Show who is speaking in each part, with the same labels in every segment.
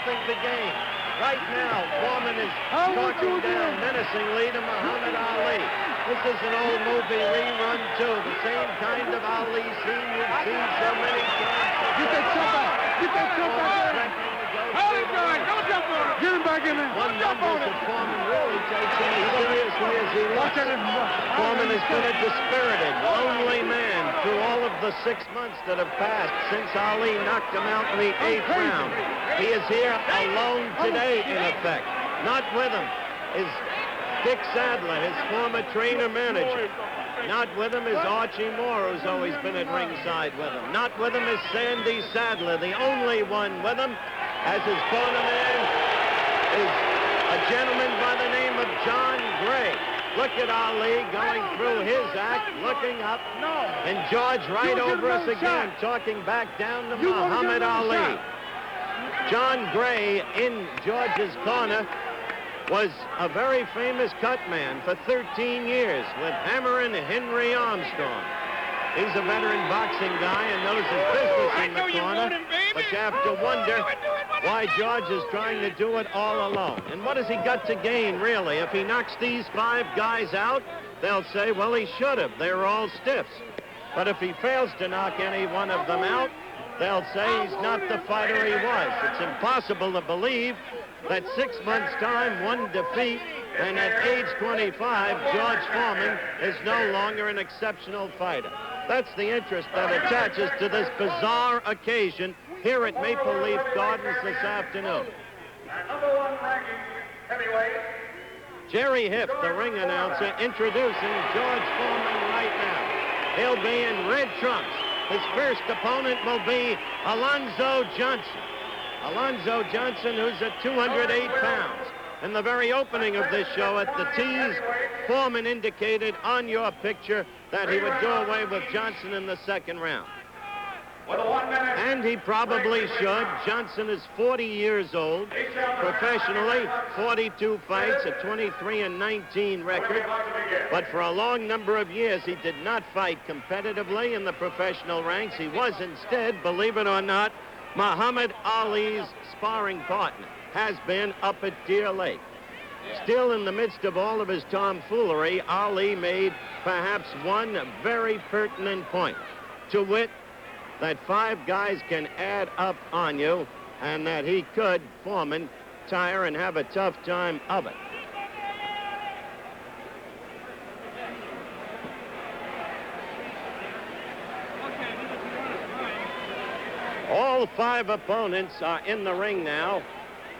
Speaker 1: nothing the game. Right now, Foreman is talking down menacingly to Muhammad Ali. This is an old movie rerun, too. The same kind of Ali scene you've seen so many times.
Speaker 2: Get that jump back. Get that jump back. Hold it, George. Don't jump on it. Get him back in there.
Speaker 1: One number that Foreman really takes him as seriously as he looks. Foreman has been a dispirited, lonely man through all of the 6 months that have passed since Ali knocked him out in the 8th round. He is here alone today, in effect. Not with him is Dick Sadler, his former trainer-manager. Not with him is Archie Moore, who's always been at ringside with him. Not with him is Sandy Sadler. The only one with him, as his corner man, is a gentleman by the name of John Gray. Look at Ali going through his act, looking up, and George right over us again, talking back down to Muhammad Ali. John Gray in George's corner was a very famous cut man for 13 years with Hammer and Henry Armstrong. He's a veteran boxing guy and knows his business in the corner, but you have to wonder why George is trying to do it all alone. And what has he got to gain, really? If he knocks these 5 guys out, they'll say, well, he should have. They're all stiffs. But if he fails to knock any one of them out, they'll say he's not the fighter he was. It's impossible to believe that 6 months' time, 1 defeat, and at age 25, George Foreman is no longer an exceptional fighter. That's the interest that attaches to this bizarre occasion here at Maple Leaf Gardens this afternoon. Jerry Hiff, the ring announcer, introducing George Foreman right now. He'll be in red trunks. His first opponent will be Alonzo Johnson. Alonzo Johnson, who's at 208 pounds. In the very opening of this show at the Tees, Foreman indicated on your picture that he would do away with Johnson in the 2nd round. And he probably should. Johnson is 40 years old. Professionally, 42 fights, a 23-19 record. But for a long number of years, he did not fight competitively in the professional ranks. He was instead, believe it or not, Muhammad Ali's sparring partner. Has been up at Deer Lake. Still in the midst of all of his tomfoolery, Ali made perhaps one very pertinent point, to wit, that 5 guys can add up on you, and that he could, Foreman, tire and have a tough time of it. All 5 opponents are in the ring now.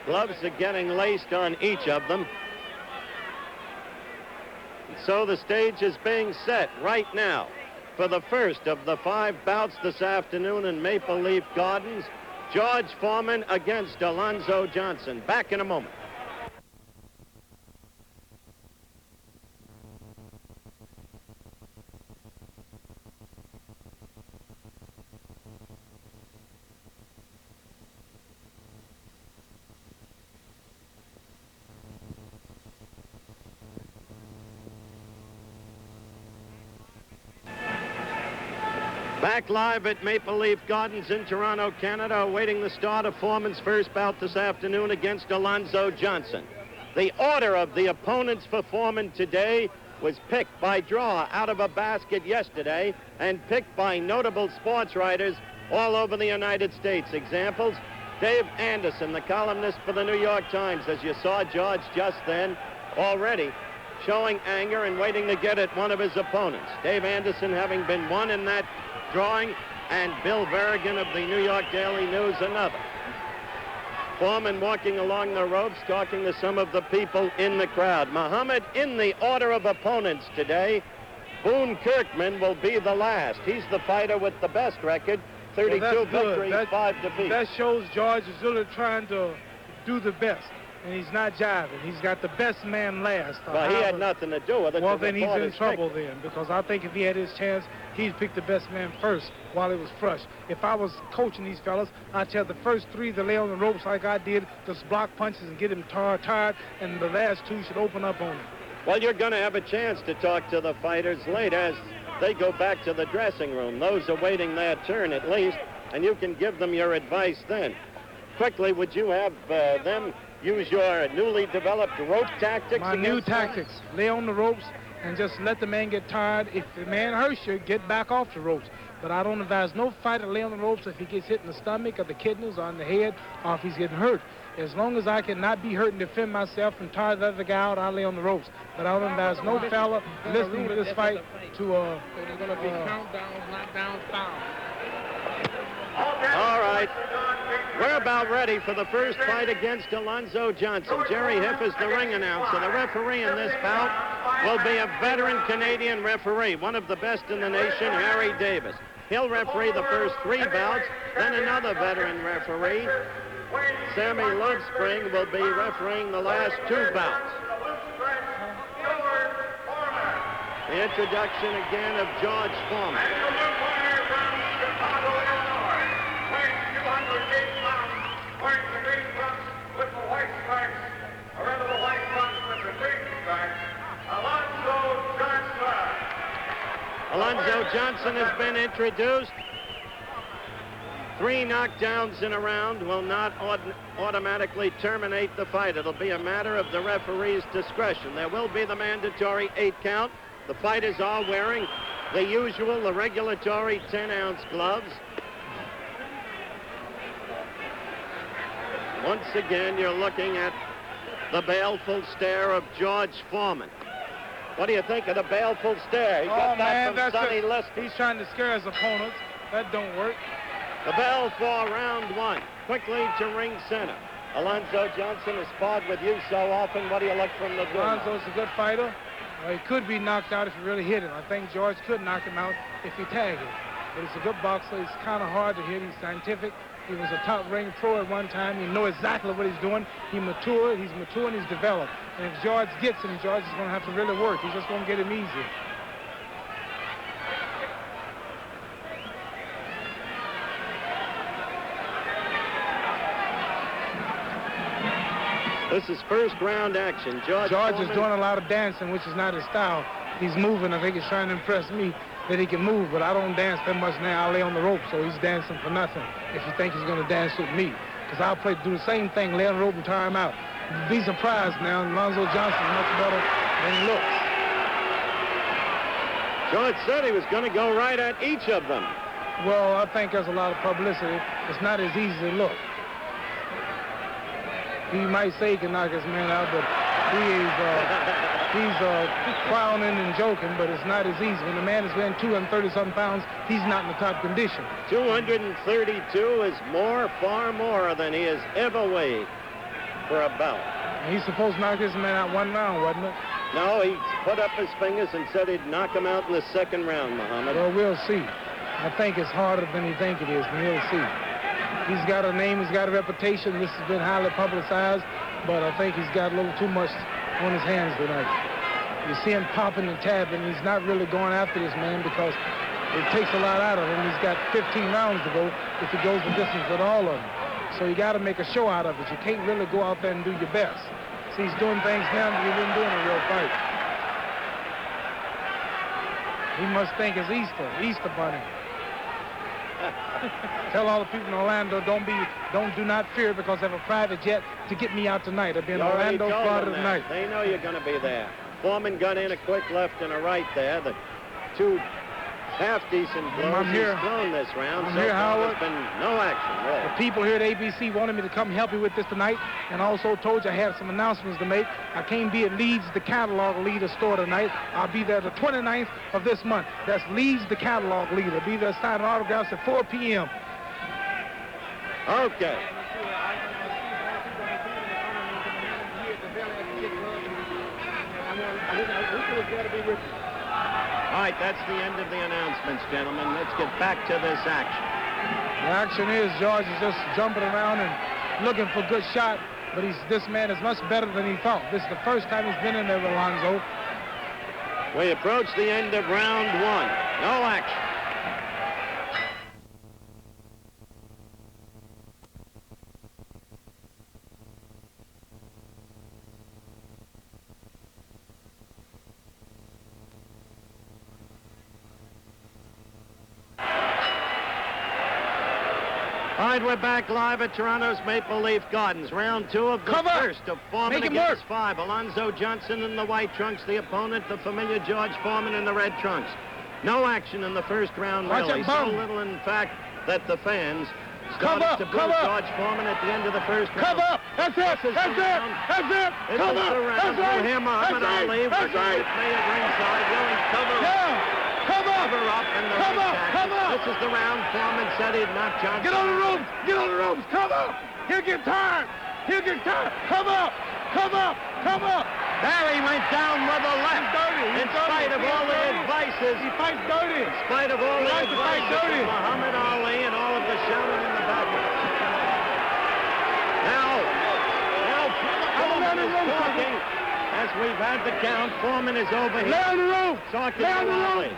Speaker 1: Gloves are getting laced on each of them. So the stage is being set right now for the first of the 5 bouts this afternoon in Maple Leaf Gardens. George Foreman against Alonzo Johnson. Back in a moment. Back live at Maple Leaf Gardens in Toronto, Canada, awaiting the start of Foreman's first bout this afternoon against Alonzo Johnson. The order of the opponents for Foreman today was picked by draw out of a basket yesterday and picked by notable sports writers all over the United States. Examples, Dave Anderson, the columnist for the New York Times, as you saw George just then, already showing anger and waiting to get at one of his opponents. Dave Anderson having been one in that drawing, and Bill Verrigan of the New York Daily News another. Foreman walking along the ropes, talking to some of the people in the crowd. Muhammad, in the order of opponents today, Boone Kirkman will be the last. He's the fighter with the best record, 32 victories, 5 defeats.
Speaker 2: That shows George is really trying to do the best, and he's not jiving. He's got the best man last.
Speaker 1: Well, he had nothing to do with it.
Speaker 2: Well, then he's in trouble then, because I think if he had his chance, he'd pick the best man first while it was fresh. If I was coaching these fellas, I'd tell the first 3 to lay on the ropes like I did, just block punches and get him tired, and the last 2 should open up on him.
Speaker 1: Well, you're going to have a chance to talk to the fighters later as they go back to the dressing room. Those awaiting their turn, at least, and you can give them your advice then. quickly, would you have them use your newly developed rope tactics?
Speaker 2: My new
Speaker 1: against them?
Speaker 2: tactics. Lay on the ropes and just let the man get tired. If the man hurts you, get back off the ropes. But I don't advise no fighter lay on the ropes if he gets hit in the stomach or the kidneys or on the head or if he's getting hurt. As long as I cannot be hurt and defend myself and tire the other guy out, I'll lay on the ropes. But I don't advise no fella listening to this fight to
Speaker 3: There's going to be countdowns, knockdowns, fouls.
Speaker 1: All right. We're about ready for the first fight against Alonzo Johnson. Jerry Hiff is the ring announcer. The referee in this bout will be a veteran Canadian referee, one of the best in the nation, Harry Davis. He'll referee the first 3 bouts, then another veteran referee, Sammy Lovespring, will be refereeing the last 2 bouts. The introduction again of George Foreman. Alonzo Johnson has been introduced. 3 knockdowns in a round will not automatically terminate the fight. It'll be a matter of the referee's discretion. There will be the mandatory 8 count. The fighters are wearing the usual, the regulatory 10-ounce gloves. Once again, you're looking at the baleful stare of George Foreman. What do you think of the baleful stare? He got that from Sonny Liston.
Speaker 2: He's trying to scare his opponents. That don't work.
Speaker 1: The bell for round 1. Quickly to ring center. Alonzo Johnson has sparred with you so often. What do you look from the door?
Speaker 2: Alonzo's a good fighter. He could be knocked out if he really hit him. I think George could knock him out if he tagged him. But he's a good boxer. He's kind of hard to hit. He's scientific. He was a top ring pro at one time. He knows exactly what he's doing. He's mature and he's developed. And if George gets him, George is going to have to really work. He just won't get him easy.
Speaker 1: This is first round action. George
Speaker 2: is doing a lot of dancing, which is not his style. He's moving. I think he's trying to impress me that he can move, but I don't dance that much now. I lay on the rope, so he's dancing for nothing if you think he's going to dance with me. Because I'll do the same thing, lay on the rope and tire him out. Be surprised now, Alonzo Johnson is much better than he looks.
Speaker 1: George said he was going to go right at each of them.
Speaker 2: Well, I think there's a lot of publicity. It's not as easy as it looks. He might say he can knock his man out, but he's clowning and joking, but it's not as easy. When the man is weighing 230-something pounds, he's not in the top condition.
Speaker 1: 232 is far more than he has ever weighed for a bout.
Speaker 2: And he's supposed to knock this man out 1 round, wasn't it?
Speaker 1: No, he put up his fingers and said he'd knock him out in the 2nd round, Muhammad.
Speaker 2: Well, we'll see. I think it's harder than he think it is, but we'll see. He's got a name, he's got a reputation. This has been highly publicized, but I think he's got a little too much on his hands tonight. You see him popping and tapping. He's not really going after this man because it takes a lot out of him. He's got 15 rounds to go if he goes the distance with all of them. So you got to make a show out of it. You can't really go out there and do your best. See, he's doing things now that he wouldn't do in a real fight. He must think it's Easter bunny. Tell all the people in Orlando, do not fear because I have a private jet to get me out tonight. I'll be in Orlando, Florida tonight.
Speaker 1: They know you're going to be there. Foreman got in a quick left and a right there. The 2 half-decent blows he's thrown this round. So far, there's been no action, really.
Speaker 2: The people here at ABC wanted me to come help you with this tonight, and also told you I had some announcements to make. I can't be at Leeds, the catalog leader store tonight. I'll be there the 29th of this month. That's Leeds, the catalog leader. I'll be there signing autographs at 4 p.m.
Speaker 1: Okay. All right, that's the end of the announcements, gentlemen. Let's get back to this action.
Speaker 2: The action is George is just jumping around and looking for a good shot, but this man is much better than he thought. This is the first time he's been in there with Alonzo.
Speaker 1: We approach the end of round 1. No action. right, we're back live at Toronto's Maple Leaf Gardens. Round 2 of the first of Foreman against 5. Alonzo Johnson in the white trunks. The opponent, the familiar George Foreman in the red trunks. No action in the first round, really. So little, in fact, that the fans started to boo George Foreman at the end of the first round.
Speaker 2: That's it! That's it! That's it!
Speaker 1: It is the round. We'll hear Muhammad Ali working with me at ringside, yelling, cover up in the ring. This is the round. Foreman said he'd knock Johnson.
Speaker 2: Get on the ropes! Get on the ropes! Come up! He'll get tired! He'll get tired! Come up! Come up! Come up!
Speaker 1: Barry went down with a left. In spite of all the advices.
Speaker 2: He fights dirty.
Speaker 1: In spite of all the advices of Muhammad Ali and all of the shouting in the background. Now Foreman is talking. As we've had the count, Foreman is over here.
Speaker 2: Lay on the rope.
Speaker 1: Talking to Ali.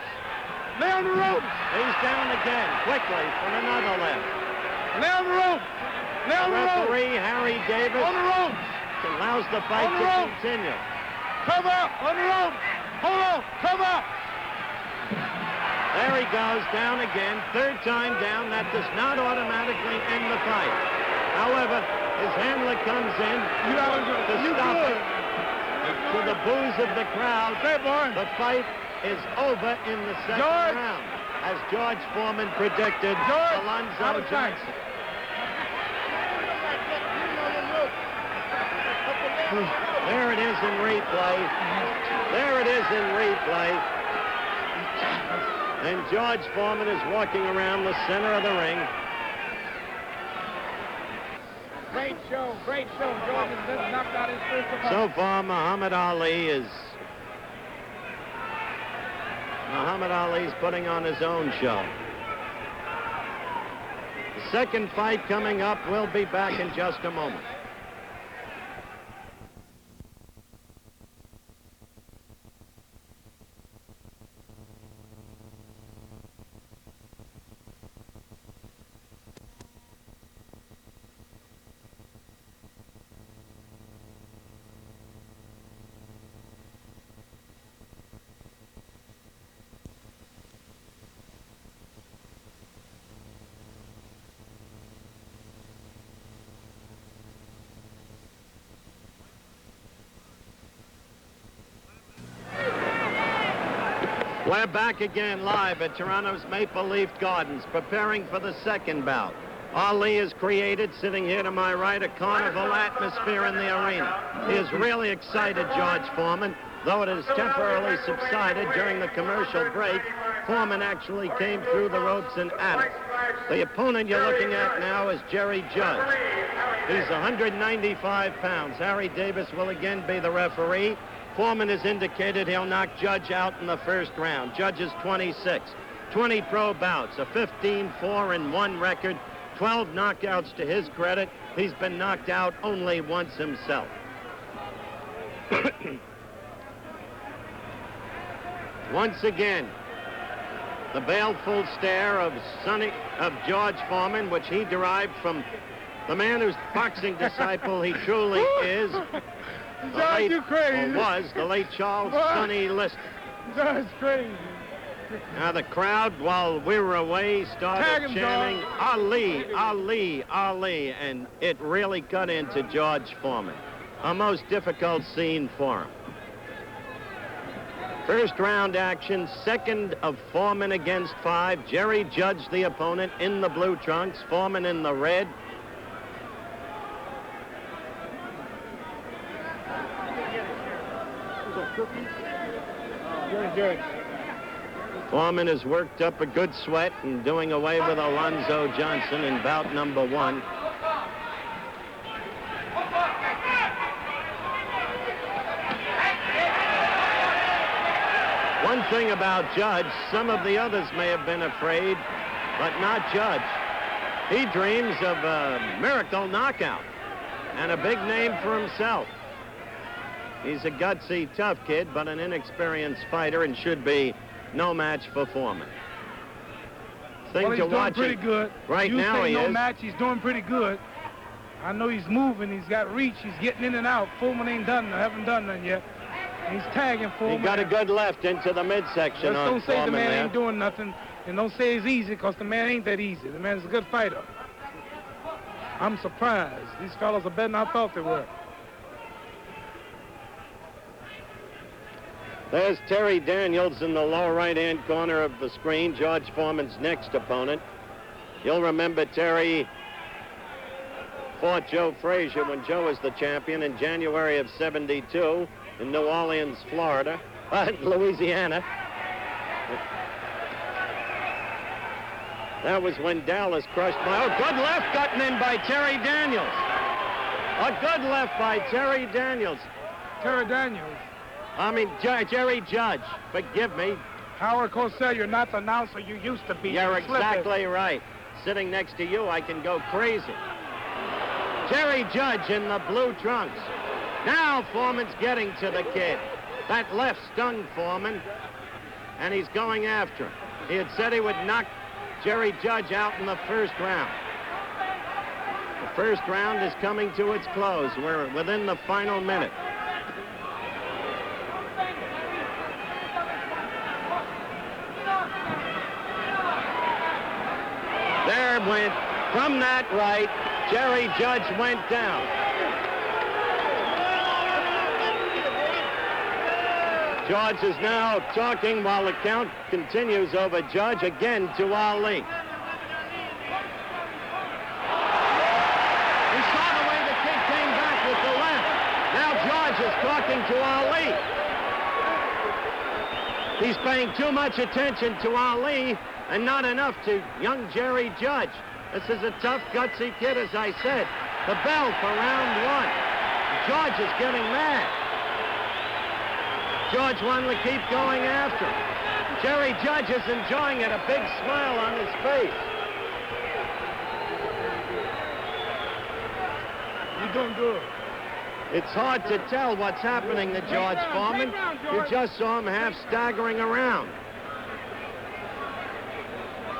Speaker 2: Lay on the rope.
Speaker 1: He's down again, quickly, from another left.
Speaker 2: Lay on the rope. Lay on the rope.
Speaker 1: Referee Harry Davis
Speaker 2: on the rope.
Speaker 1: Allows the fight to continue.
Speaker 2: Come up on the rope. Hold on. Come up.
Speaker 1: There he goes, down again. Third time down. That does not automatically end the fight. However, his handler comes in to stop it. To the boos of the crowd, the fight is over in the second round. As George Foreman predicted, Alonzo Johnson. There it is in replay. There it is in replay. And George Foreman is walking around the center of the ring.
Speaker 3: Great show, great show. George has knocked out his first opponent.
Speaker 1: So far, Muhammad Ali's putting on his own show. The second fight coming up. We'll be back in just a moment. We're back again live at Toronto's Maple Leaf Gardens, preparing for the second bout. Ali has created, sitting here to my right, a carnival atmosphere in the arena. He is really excited, George Foreman, though it has temporarily subsided during the commercial break. Foreman actually came through the ropes and at it. The opponent you're looking at now is Jerry Judge. He's 195 pounds. Harry Davis will again be the referee. Foreman has indicated he'll knock Judge out in the first round. Judge is 26, 20 pro bouts, a 15-4-1 record, 12 knockouts to his credit. He's been knocked out only once himself. Once again, the baleful stare of George Foreman, which he derived from the man whose boxing disciple he truly is.
Speaker 2: You crazy.
Speaker 1: Was the late Charles Sonny Lister.
Speaker 2: That's crazy.
Speaker 1: Now the crowd, while we were away, started chanting, Ali, Ali, Ali, and it really got into George Foreman. A most difficult scene for him. First round action, second of Foreman against 5. Jerry Judge, the opponent, in the blue trunks, Foreman in the red. Foreman has worked up a good sweat and doing away with Alonzo Johnson in bout number 1. One thing about Judge, some of the others may have been afraid, but not Judge. He dreams of a miracle knockout and a big name for himself. He's a gutsy, tough kid, but an inexperienced fighter and should be no match for Foreman.
Speaker 2: Well, he's doing pretty good.
Speaker 1: Right now he is.
Speaker 2: No match, he's doing pretty good. I know he's moving, he's got reach, he's getting in and out. Foreman haven't done nothing yet. He's tagging Foreman.
Speaker 1: He got a good left into the midsection on
Speaker 2: Don't say
Speaker 1: Foreman
Speaker 2: the man
Speaker 1: there.
Speaker 2: ain't doing nothing, and don't say it's easy, because the man ain't that easy. The man's a good fighter. I'm surprised. These fellas are better than I thought they were.
Speaker 1: There's Terry Daniels in the lower right-hand corner of the screen, George Foreman's next opponent. You'll remember Terry fought Joe Frazier when Joe was the champion in January of '72 in New Orleans, Florida, Louisiana. That was when Dallas crushed my... Oh, good left gotten in by Terry Daniels. A good left by Terry Daniels.
Speaker 2: Terry Daniels.
Speaker 1: I mean, Jerry Judge. Forgive me.
Speaker 2: Howard Cosell, you're not the announcer you used to be.
Speaker 1: You're exactly right. Sitting next to you, I can go crazy. Jerry Judge in the blue trunks. Now Foreman's getting to the kid. That left stung Foreman, and he's going after him. He had said he would knock Jerry Judge out in the first round. The first round is coming to its close. We're within the final minute. There went, from that right, Jerry Judge went down. George is now talking while the count continues over Judge again to Ali. He saw the way the kid came back with the left. Now George is talking to Ali. He's paying too much attention to Ali and not enough to young Jerry Judge. This is a tough, gutsy kid, as I said. The bell for round one. George is getting mad. George wanted to keep going after him. Jerry Judge is enjoying it, a big smile on his face.
Speaker 2: You're doing good.
Speaker 1: It's hard to tell what's happening to George Foreman. You just saw him half staggering around.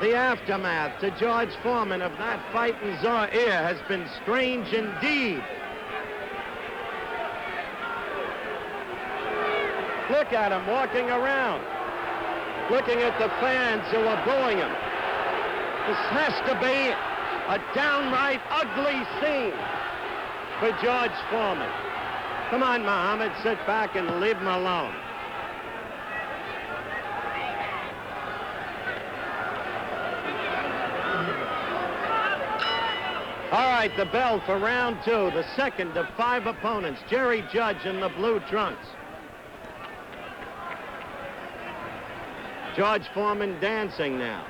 Speaker 1: The aftermath to George Foreman of that fight in Zaire has been strange indeed. Look at him walking around, looking at the fans who are booing him. This has to be a downright ugly scene for George Foreman. Come on, Muhammad, sit back and leave him alone. All right, the bell for round two, the second of 5 opponents, Jerry Judge in the blue trunks. George Foreman dancing now.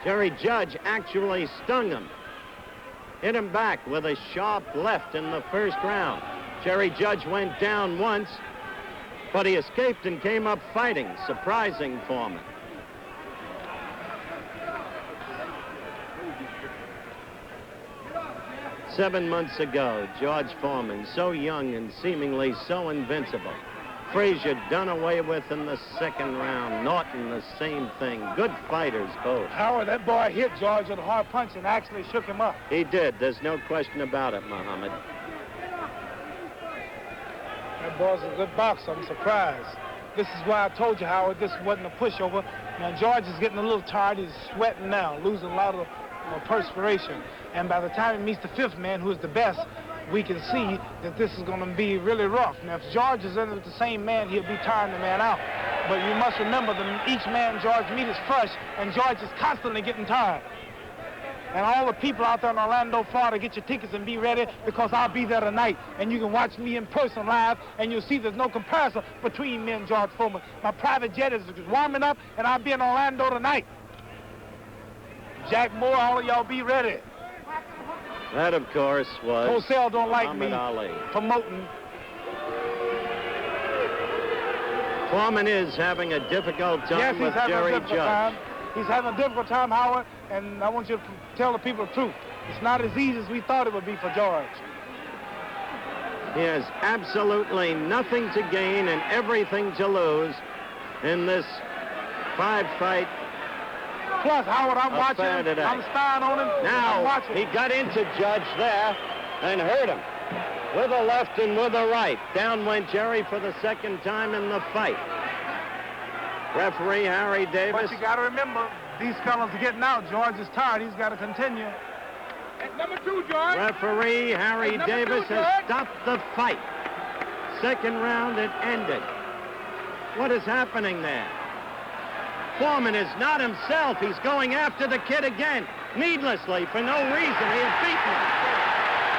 Speaker 1: Jerry Judge actually stung him. Hit him back with a sharp left in the first round. Jerry Judge went down once, but he escaped and came up fighting, surprising Foreman. Seven months ago, George Foreman, so young and seemingly so invincible. Frazier done away with in the second round. Norton, the same thing. Good fighters, both.
Speaker 2: Howard, that boy hit George with a hard punch and actually shook him up.
Speaker 1: He did. There's no question about it, Muhammad.
Speaker 2: That boy's a good boxer. I'm surprised. This is why I told you, Howard, this wasn't a pushover. Now, George is getting a little tired. He's sweating now, losing a lot of perspiration. And by the time he meets the fifth man, who's the best, we can see that this is going to be really rough. Now, if George is in with the same man, he'll be tiring the man out. But you must remember that each man George meets is fresh, and George is constantly getting tired. And all the people out there in Orlando, Florida, get your tickets and be ready, because I'll be there tonight. And you can watch me in person live, and you'll see there's no comparison between me and George Foreman. My private jet is warming up, and I'll be in Orlando tonight. Jack Moore, all of y'all be ready.
Speaker 1: That, of course, was
Speaker 2: Cosell don't like
Speaker 1: Muhammad
Speaker 2: me
Speaker 1: Ali.
Speaker 2: Promoting.
Speaker 1: Foreman is having a difficult time
Speaker 2: Yes,
Speaker 1: with
Speaker 2: he's having
Speaker 1: Jerry
Speaker 2: a difficult
Speaker 1: Judge.
Speaker 2: time. He's having a difficult time, Howard, and I want you to tell the people the truth. It's not as easy as we thought it would be for George.
Speaker 1: He has absolutely nothing to gain and everything to lose in this 5-fight.
Speaker 2: Plus, Howard, I'm watching him.
Speaker 1: today.
Speaker 2: I'm spying on him. I'm
Speaker 1: Now,
Speaker 2: watching.
Speaker 1: he got into Judge there and hurt him with a left and with a right. Down went Jerry for the second time in the fight. Referee Harry Davis.
Speaker 2: But you got to remember, these fellas are getting out. George is tired. He's got to continue.
Speaker 3: Number 2, George.
Speaker 1: Referee Harry Davis has stopped the fight. Second round, it ended. What is happening there? Foreman is not himself. He's going after the kid again, needlessly, for no reason. He has beaten him.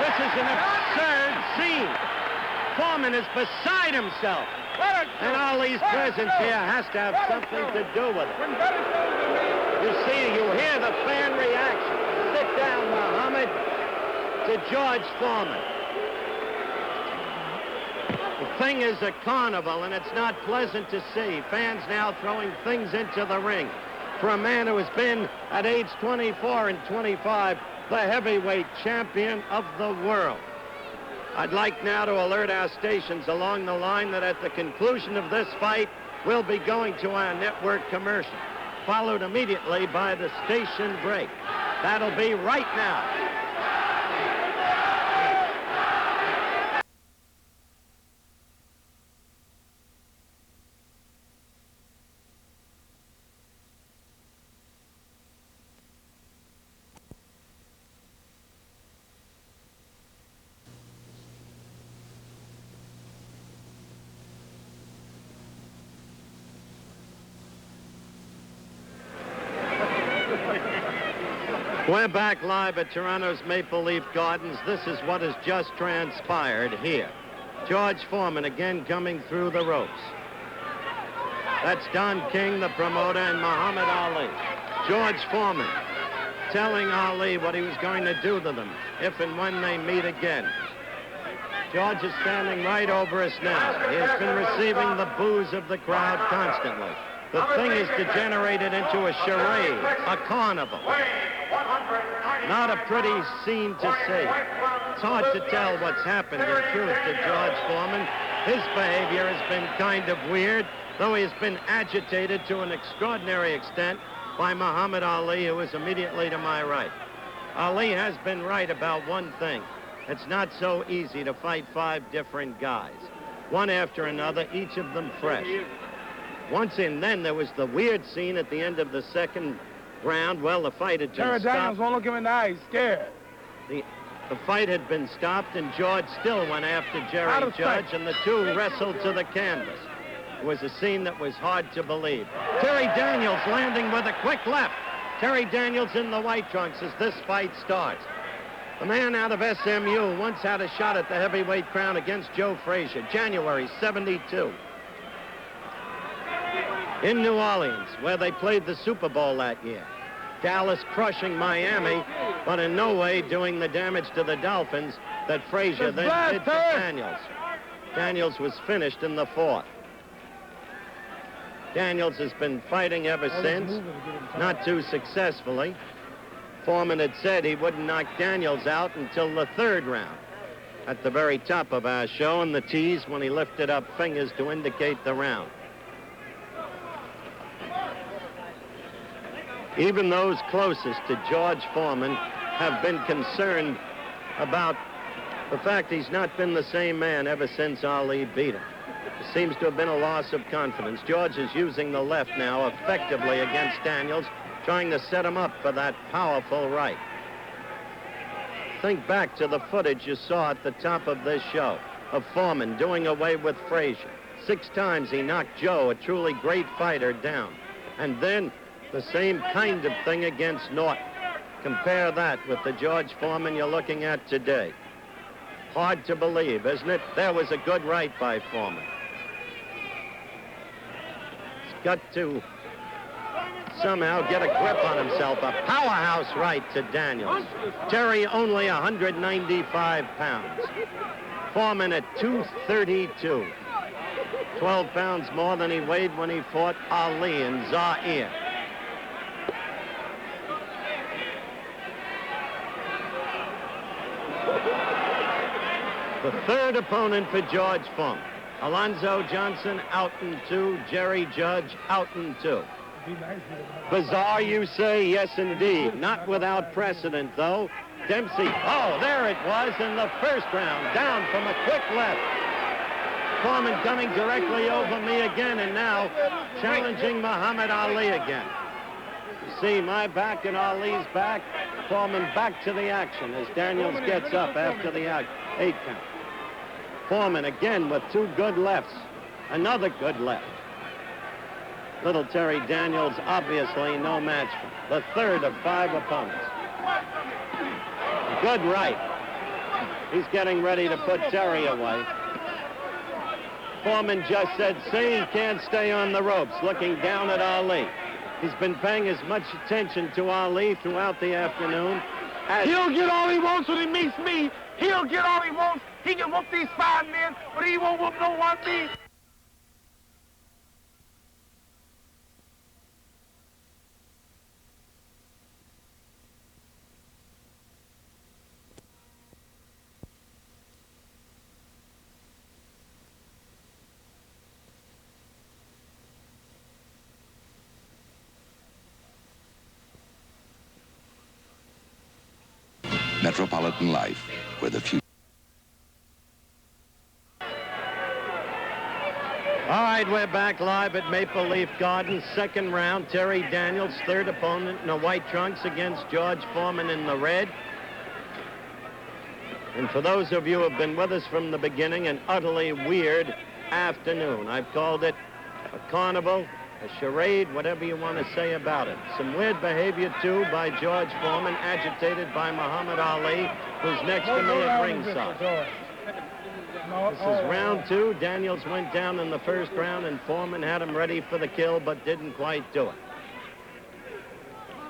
Speaker 1: This is an absurd scene. Foreman is beside himself. And Ali's presence here has to have something to do with it. You see, you hear the fan reaction. Sit down, Muhammad, to George Foreman. The thing is a carnival, and it's not pleasant to see. Fans now throwing things into the ring. For a man who has been, at age 24 and 25, the heavyweight champion of the world. I'd like now to alert our stations along the line that at the conclusion of this fight, we'll be going to our network commercial, followed immediately by the station break. That'll be right now. We're back live at Toronto's Maple Leaf Gardens. This is what has just transpired here. George Foreman again coming through the ropes. That's Don King, the promoter, and Muhammad Ali. George Foreman telling Ali what he was going to do to them if and when they meet again. George is standing right over us now. He has been receiving the boos of the crowd constantly. The thing is degenerated into a charade, a carnival. Not a pretty scene to see. It's hard to tell what's happened in truth to George Foreman. His behavior has been kind of weird, though he has been agitated to an extraordinary extent by Muhammad Ali, who is immediately to my right. Ali has been right about one thing. It's not so easy to fight 5 different guys, one after another, each of them fresh. Once in, then there was the weird scene at the end of the second round. Well, the fight had been stopped.
Speaker 2: Daniels won't look him in the eye. He's scared.
Speaker 1: The fight had been stopped, and George still went after Jerry Judge, and the two wrestled to the canvas. It was a scene that was hard to believe. Terry Daniels landing with a quick left. Terry Daniels in the white trunks as this fight starts. The man out of SMU once had a shot at the heavyweight crown against Joe Frazier, January '72. In New Orleans, where they played the Super Bowl that year. Dallas crushing Miami, but in no way doing the damage to the Dolphins that Frazier then did to Daniels. Daniels was finished in the 4th. Daniels has been fighting ever since, not too successfully. Foreman had said he wouldn't knock Daniels out until the 3rd round. At the very top of our show, in the tease when he lifted up fingers to indicate the round. Even those closest to George Foreman have been concerned about the fact he's not been the same man ever since Ali beat him. There seems to have been a loss of confidence. George is using the left now effectively against Daniels, trying to set him up for that powerful right. Think back to the footage you saw at the top of this show of Foreman doing away with Frazier. 6 times he knocked Joe, a truly great fighter, down. And then the same kind of thing against Norton. Compare that with the George Foreman you're looking at today. Hard to believe, isn't it? There was a good right by Foreman. He's got to somehow get a grip on himself. A powerhouse right to Daniels. Terry only 195 pounds. Foreman at 232. 12 pounds more than he weighed when he fought Ali in Zaire. The 3rd opponent for George Foreman. Alonzo Johnson out in 2. Jerry Judge out in 2. Bizarre, you say? Yes, indeed. Not without precedent, though. Dempsey, oh, there it was in the 1st round. Down from a quick left. Foreman coming directly over me again, and now challenging Muhammad Ali again. You see my back and Ali's back. Foreman back to the action as Daniels gets up after the 8 count. Foreman again with 2 good lefts. Another good left. Little Terry Daniels obviously no match for the third of 5 opponents. Good right. He's getting ready to put Terry away. Foreman just said, see, he can't stay on the ropes, looking down at Ali. He's been paying as much attention to Ali throughout the afternoon.
Speaker 2: He'll get all he wants when he meets me. He'll get all he wants. He can whoop these 5 men, but he won't whoop no one me.
Speaker 4: Metropolitan Life, where the future...
Speaker 1: All right, we're back live at Maple Leaf Gardens. Second round, Terry Daniels, third opponent in the white trunks against George Foreman in the red. And for those of you who have been with us from the beginning, an utterly weird afternoon. I've called it a carnival, a charade, whatever you want to say about it. Some weird behavior, too, by George Foreman, agitated by Muhammad Ali, who's next to me at ringside. This is round 2. Daniels went down in the first round, and Foreman had him ready for the kill, but didn't quite do it.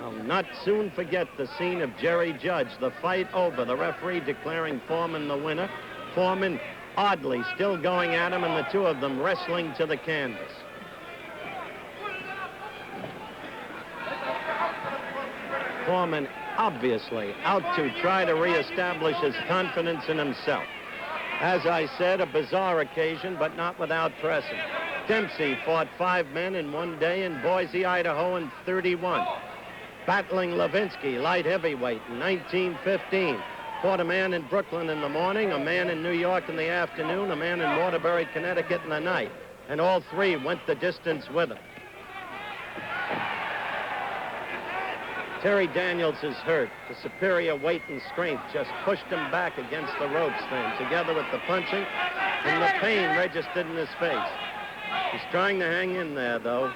Speaker 1: I'll not soon forget the scene of Jerry Judge, the fight over, the referee declaring Foreman the winner. Foreman, oddly, still going at him, and the two of them wrestling to the canvas. Foreman obviously out to try to reestablish his confidence in himself. As I said, a bizarre occasion, but not without precedent. Dempsey fought 5 men in one day in Boise, Idaho in 31. Battling Levinsky, light heavyweight, in 1915. Fought a man in Brooklyn in the morning, a man in New York in the afternoon, a man in Waterbury, Connecticut in the night. And all 3 went the distance with him. Terry Daniels is hurt. The superior weight and strength just pushed him back against the ropes then, together with the punching and the pain registered in his face. He's trying to hang in there, though.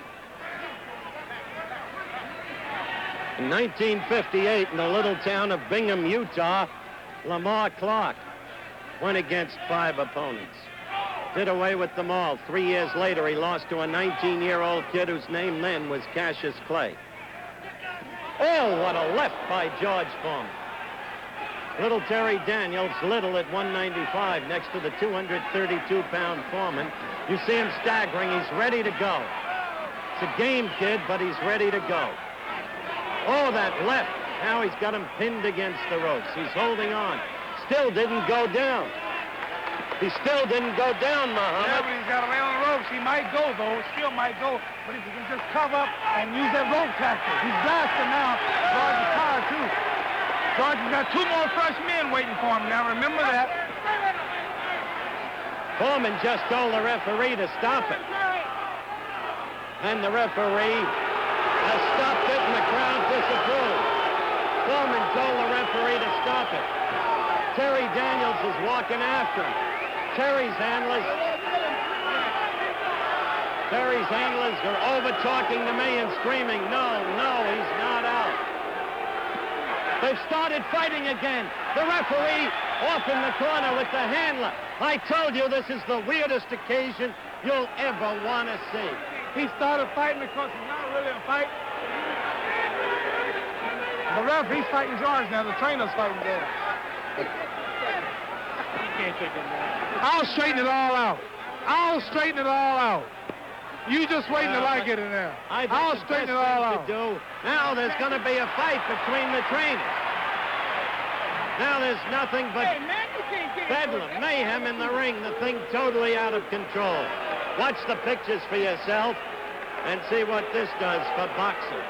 Speaker 1: In 1958, in the little town of Bingham, Utah, Lamar Clark went against 5 opponents. Did away with them all. 3 years later, he lost to a 19-year-old kid whose name then was Cassius Clay. Oh, what a left by George Foreman. Little Terry Daniels, little at 195, next to the 232-pound Foreman. You see him staggering. He's ready to go. It's a game, kid, but he's ready to go. Oh, that left. Now he's got him pinned against the ropes. He's holding on. Still didn't go down. He still didn't go down, Muhammad.
Speaker 2: Yeah, but he's got to lay on the ropes. He might go, though. Still might go. But if he can just cover up and use that rope tactic. He's blasting now. George is tired, too. George has got 2 more fresh men waiting for him now. Remember that.
Speaker 1: Foreman just told the referee to stop it. And the referee has stopped it, and the crowd disapproved. Foreman told the referee to stop it. Terry Daniels is walking after him. Terry's handlers are over-talking to me and screaming, no, he's not out. They've started fighting again. The referee off in the corner with the handler. I told you this is the weirdest occasion you'll ever want to see.
Speaker 2: He started fighting because it's not really a fight. The referee's fighting George now. The trainer's fighting George. You can't take him down. I'll straighten it all out. I'll straighten it all out. You just wait until I get in there. I'll straighten it all out.
Speaker 1: Now there's going to be a fight between the trainers. Now there's nothing but bedlam, mayhem in the ring. The thing totally out of control. Watch the pictures for yourself and see what this does for boxing.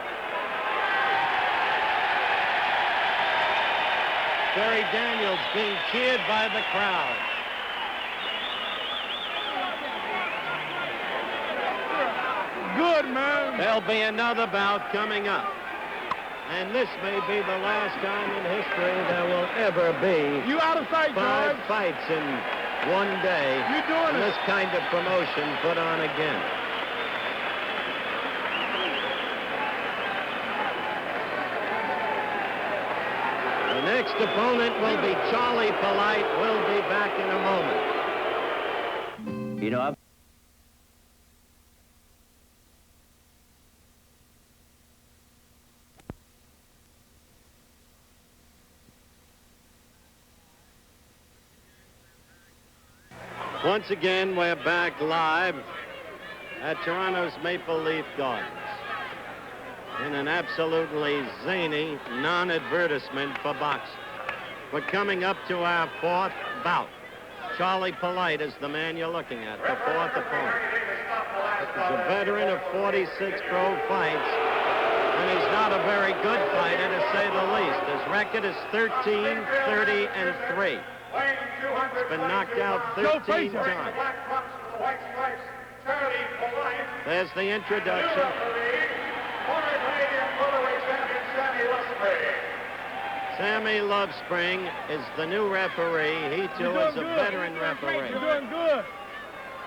Speaker 1: Terry Daniels being cheered by the crowd.
Speaker 2: Good, man.
Speaker 1: There'll be another bout coming up. And this may be the last time in history there will ever be
Speaker 2: You out of sight,
Speaker 1: 5
Speaker 2: George.
Speaker 1: fights in one day.
Speaker 2: You doing
Speaker 1: and
Speaker 2: it.
Speaker 1: this kind of promotion put on again. The next opponent will be Charlie Polite. We'll be back in a moment.
Speaker 5: You know,
Speaker 1: Once again, we're back live at Toronto's Maple Leaf Gardens in an absolutely zany non-advertisement for boxing. We're coming up to our 4th bout. Charlie Polite is the man you're looking at, the 4th opponent. He's a veteran of 46 pro fights, and he's not a very good fighter, to say the least. His record is 13-30-3. He's been knocked out 13 times. There's the introduction. Sammy Lovespring is the new referee. He, too, is a veteran referee.
Speaker 2: You're doing good.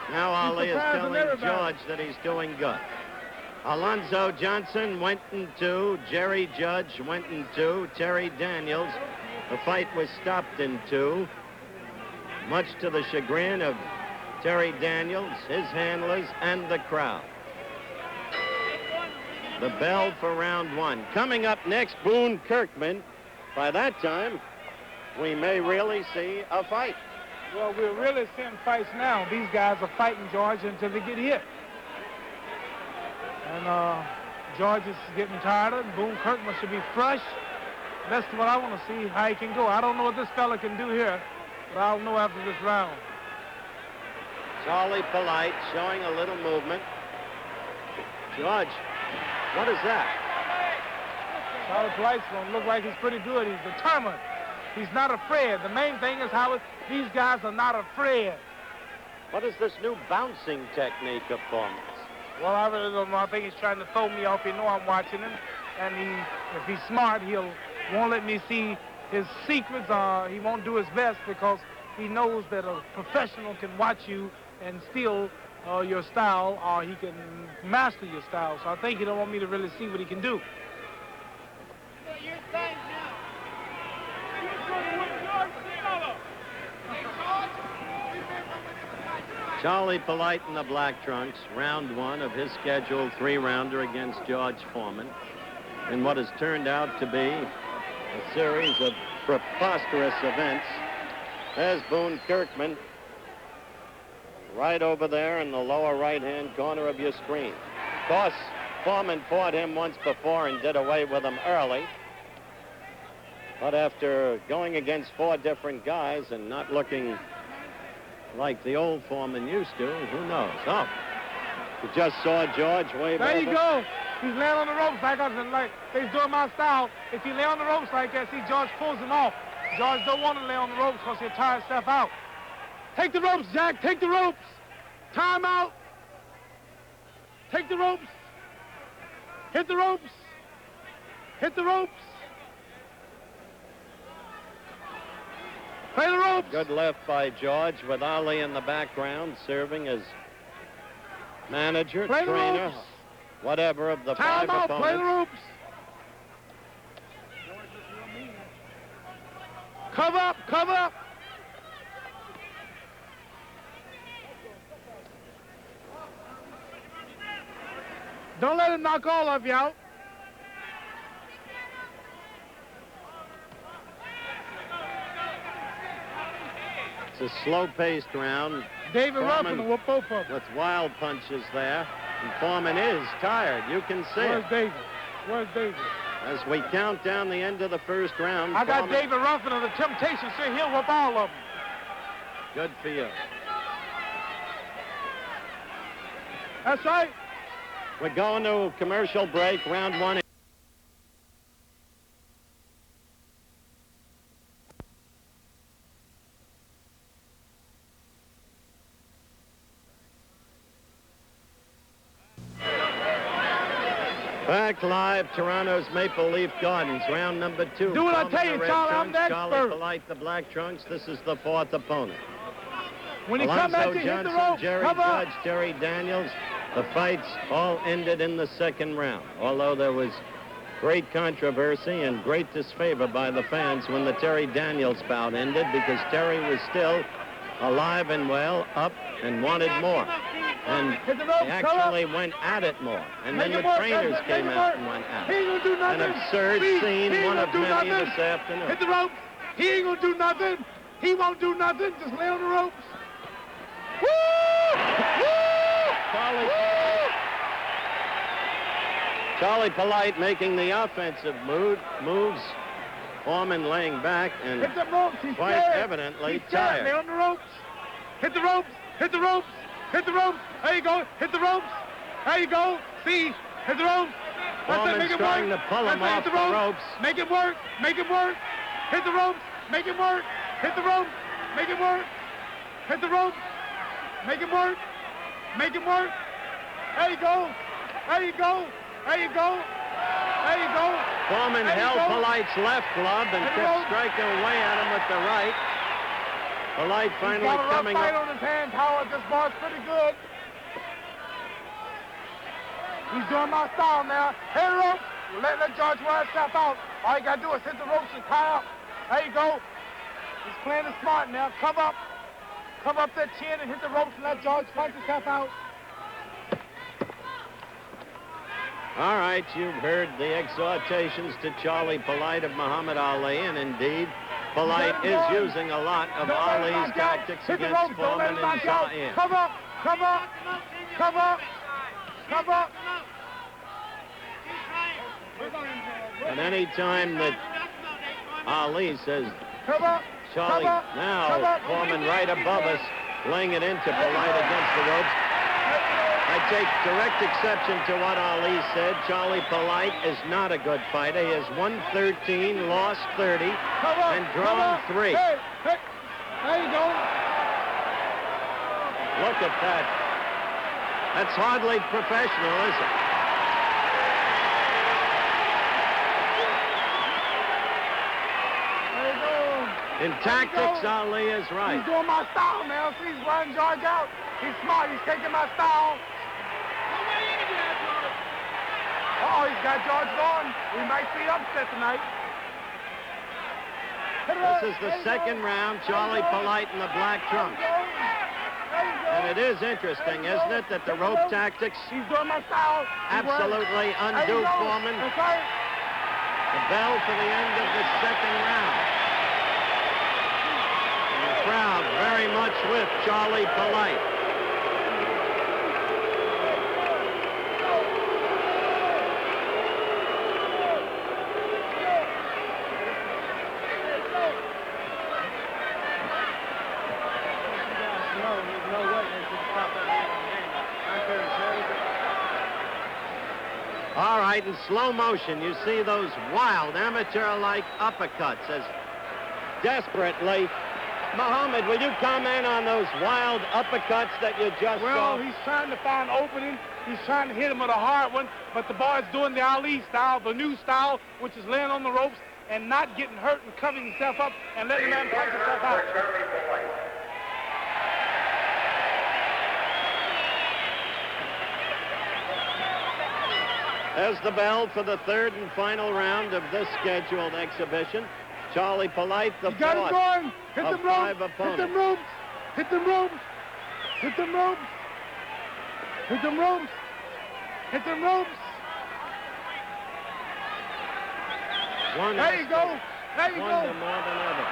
Speaker 1: Now Ali is
Speaker 2: surprising
Speaker 1: telling
Speaker 2: everybody.
Speaker 1: George that he's doing good. Alonzo Johnson went in 2. Jerry Judge went in 2. Terry Daniels. The fight was stopped in 2. Much to the chagrin of Terry Daniels, his handlers, and the crowd. The bell for round 1. Coming up next, Boone Kirkman. By that time, we may really see a fight.
Speaker 2: Well, we're really seeing fights now. These guys are fighting George until they get hit. And George is getting tired. Boone Kirkman should be fresh. That's what I want to see, how he can go. I don't know what this fella can do here, but I'll know after this round.
Speaker 1: Charlie Polite showing a little movement. George, what is that?
Speaker 2: Charlie Polite's going to look like he's pretty good. He's determined. He's not afraid. The main thing is how these guys are not afraid.
Speaker 1: What is this new bouncing technique of Foreman's?
Speaker 2: Well, I really don't know. I think he's trying to throw me off. He know I'm watching him. And if he's smart, won't let me see his secrets. He won't do his best because he knows that a professional can watch you and steal your style, or he can master your style. So I think he don't want me to really see what he can do.
Speaker 1: Charlie Polite in the black trunks, round 1 of his scheduled 3-rounder against George Foreman, in what has turned out to be a series of preposterous events. There's Boone Kirkman, right over there in the lower right-hand corner of your screen. Of course, Foreman fought him once before and did away with him early. But after going against 4 different guys and not looking like the old Foreman used to, who knows? Oh, you just saw George wave
Speaker 2: There
Speaker 1: over.
Speaker 2: you go. He's laying on the ropes like he's doing my style. If he lay on the ropes like that, see, George pulls him off. George don't want to lay on the ropes because he'll tire himself out. Take the ropes, Jack. Take the ropes. Time out. Take the ropes. Hit the ropes. Hit the ropes. Play the ropes.
Speaker 1: Good left by George with Ali in the background serving as manager,
Speaker 2: Play the
Speaker 1: trainer,
Speaker 2: ropes.
Speaker 1: whatever of the
Speaker 2: Time
Speaker 1: 5
Speaker 2: out.
Speaker 1: opponents.
Speaker 2: Play the ropes. Cover up. Cover up. Don't let him knock all of you out.
Speaker 1: It's a slow-paced round.
Speaker 2: David
Speaker 1: Foreman
Speaker 2: Ruffin will whoop both of them.
Speaker 1: with wild punches there. And Foreman is tired. You can see
Speaker 2: Where's
Speaker 1: it.
Speaker 2: David? Where's David?
Speaker 1: As we count down the end of the first round.
Speaker 2: I got
Speaker 1: Foreman-
Speaker 2: David Ruffin of the Temptations. See, he'll whoop all of them.
Speaker 1: Good for you.
Speaker 2: That's right.
Speaker 1: We're going to commercial break, round 1. back live, Toronto's Maple Leaf Gardens, round number 2.
Speaker 3: Do what I
Speaker 1: Foreman,
Speaker 3: tell
Speaker 1: the
Speaker 3: you,
Speaker 1: red
Speaker 3: Charlie, I'm
Speaker 1: trunks,
Speaker 3: the
Speaker 1: Charlie
Speaker 3: expert.
Speaker 1: Polite, the black trunks. This is the 4th opponent.
Speaker 3: When he comes
Speaker 1: Alonzo
Speaker 3: at you, hit the
Speaker 1: Johnson,
Speaker 3: rope.
Speaker 1: Jerry
Speaker 3: Come up.
Speaker 1: Judge, Terry Daniels. The fights all ended in the 2nd round, although there was great controversy and great disfavor by the fans when the Terry Daniels bout ended, because Terry was still alive and well, up, and wanted more. And he actually went at it more. And then the trainers came out and went at it. An absurd scene, one of many this afternoon.
Speaker 3: Hit the ropes. He ain't gonna do nothing. He won't do nothing. Just lay on the ropes. Woo! Woo!
Speaker 1: Charlie Polite making the offensive moves. Foreman laying back and
Speaker 3: Hit the ropes. He's
Speaker 1: quite
Speaker 3: scared.
Speaker 1: evidently
Speaker 3: He's scared. Lay
Speaker 1: tired.
Speaker 3: on the ropes. Hit the ropes. Hit the ropes. Hit the ropes. There you go. Hit the ropes. There you go. See? Hit the ropes. That's it.
Speaker 1: Foreman's
Speaker 3: Make it
Speaker 1: trying
Speaker 3: work.
Speaker 1: to pull him
Speaker 3: That's it.
Speaker 1: off
Speaker 3: Hit
Speaker 1: the ropes.
Speaker 3: Make it work. Make it work. Hit the ropes. Make it work. Hit the ropes. Make it work. Hit the ropes. Make it work. Make it work. There you go. There you go. There you go. There you go.
Speaker 1: Foreman
Speaker 3: There you
Speaker 1: held
Speaker 3: go.
Speaker 1: Polite's left glove and
Speaker 3: Hit the
Speaker 1: kept
Speaker 3: ropes.
Speaker 1: striking away at him with the right. Polite
Speaker 3: He's
Speaker 1: finally
Speaker 3: got a rough
Speaker 1: coming
Speaker 3: fight
Speaker 1: up.
Speaker 3: on his hands, Howard. This boy's pretty good. He's doing my style now. Hit the ropes. Let George wear himself out. All you got to do is hit the ropes and tie up. There you go. He's playing it smart now. Come up. Come up that chin and hit the ropes and let George punch himself out.
Speaker 1: All right, you've heard the exhortations to Charlie Polite of Muhammad Ali, and indeed, Polite is using a lot of
Speaker 3: Don't let him
Speaker 1: Ali's
Speaker 3: knock out.
Speaker 1: tactics
Speaker 3: Hit the
Speaker 1: against
Speaker 3: ropes. Don't let
Speaker 1: Foreman
Speaker 3: him
Speaker 1: and
Speaker 3: knock out.
Speaker 1: Zaire.
Speaker 3: Come up. Come up. Come up. Come up.
Speaker 1: And any time that Ali says,
Speaker 3: Come up.
Speaker 1: Charlie,
Speaker 3: Come up.
Speaker 1: now
Speaker 3: Come up.
Speaker 1: Foreman right above us, laying it into Polite against the ropes. I take direct exception to what Ali said. Charlie Polite is not a good fighter. He has won 13, lost 30,
Speaker 3: Come up.
Speaker 1: and
Speaker 3: Come
Speaker 1: drawn
Speaker 3: up.
Speaker 1: 3.
Speaker 3: Hey, hey. There you go.
Speaker 1: Look at that. That's hardly professional, is it?
Speaker 3: There you go.
Speaker 1: In tactics, Ali is right.
Speaker 3: He's doing my style now. See, he's running George out. He's smart. He's taking my style. Uh-oh, he's got George going. We might see upset tonight.
Speaker 1: This is the second round, Charlie Polite in the black trunks. And it is interesting, isn't it, that the rope tactics
Speaker 3: He's doing my style.
Speaker 1: absolutely undo Foreman.
Speaker 3: That's right.
Speaker 1: The bell for the end of the second round. And the crowd very much with Charlie Polite. All right, in slow motion, you see those wild amateur-like uppercuts as desperately. Muhammad, will you comment on those wild uppercuts that you just
Speaker 3: Well,
Speaker 1: saw?
Speaker 3: he's trying to find opening. He's trying to hit him with a hard one, but the boy's doing the Ali style, the new style, which is laying on the ropes and not getting hurt and covering himself up and letting the man punch himself out.
Speaker 1: There's the bell for the third and final round of this scheduled exhibition. Charlie Polite, the
Speaker 3: You got him
Speaker 1: fourth
Speaker 3: going. Hit
Speaker 1: of
Speaker 3: them ropes.
Speaker 1: 5
Speaker 3: Hit
Speaker 1: opponents.
Speaker 3: them ropes. Hit them ropes. Hit them ropes. Hit them ropes. Hit them ropes.
Speaker 1: One
Speaker 3: There
Speaker 1: has
Speaker 3: you go. There you
Speaker 1: wonder
Speaker 3: go.
Speaker 1: more than ever.